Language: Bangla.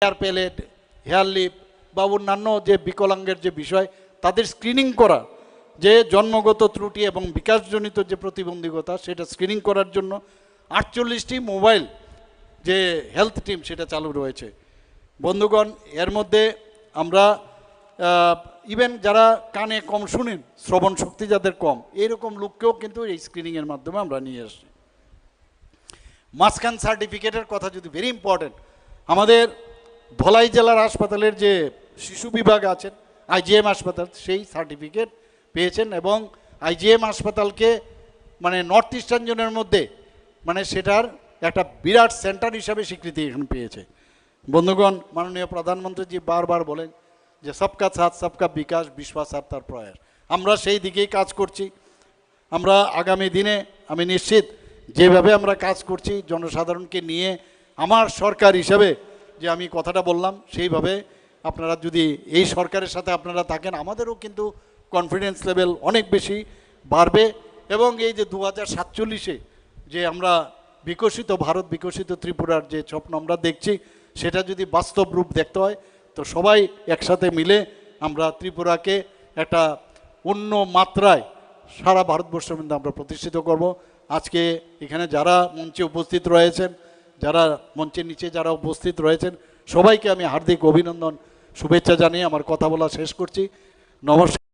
হেয়ার প্যালেট, হেয়ার লিপ বা অন্যান্য যে বিকলাঙ্গের যে বিষয় তাদের স্ক্রিনিং করা, যে জন্মগত ত্রুটি এবং বিকাশজনিত যে প্রতিবন্ধকতা সেটা স্ক্রিনিং করার জন্য 48টি মোবাইল যে হেলথ টিম সেটা চালু রয়েছে। বন্ধুগণ, এর মধ্যে আমরা ইভেন যারা কানে কম শুনেন, শ্রবণ শক্তি যাদের কম, এইরকম লোককেও কিন্তু এই স্ক্রিনিংয়ের মাধ্যমে আমরা নিয়ে আসছি। মাসকান সার্টিফিকেটের কথা যদি ভেরি ইম্পর্টেন্ট, আমাদের ধলাই জেলার হাসপাতালের যে শিশু বিভাগ আছেন, আইজিএম হাসপাতাল, সেই সার্টিফিকেট পেয়েছেন এবং আইজিএম হাসপাতালকে মানে নর্থ ইস্টার্ন জোনের মধ্যে মানে সেটার একটা বিরাট সেন্টার হিসাবে স্বীকৃতি এখন পেয়েছে। বন্ধুগণ, মাননীয় প্রধানমন্ত্রীজি বারবার বলেন যে সবকা সাথ সবকা বিকাশ, বিশ্বাস আর তার প্রয়াস। আমরা সেই দিকেই কাজ করছি। আমরা আগামী দিনে আমি নিশ্চিত যেভাবে আমরা কাজ করছি জনসাধারণকে নিয়ে, আমার সরকার হিসাবে যে আমি কথাটা বললাম সেইভাবে আপনারা যদি এই সরকারের সাথে আপনারা থাকেন, আমাদেরও কিন্তু কনফিডেন্স লেভেল অনেক বেশি বাড়বে এবং এই যে 2047-এ যে আমরা বিকশিত ভারত, বিকশিত ত্রিপুরার যে স্বপ্ন আমরা দেখছি, সেটা যদি বাস্তব রূপ দেখতে হয় তো সবাই একসাথে মিলে আমরা ত্রিপুরাকে একটা অন্য মাত্রায় সারা ভারতবর্ষের মধ্যে আমরা প্রতিষ্ঠিত করব। আজকে এখানে যারা মঞ্চে উপস্থিত রয়েছেন, যারা মঞ্চের নিচে যারা উপস্থিত রয়েছেন, সবাইকে আমি হার্দিক অভিনন্দন, শুভেচ্ছা জানিয়ে আমার কথা বলা শেষ করছি। নমস্কার।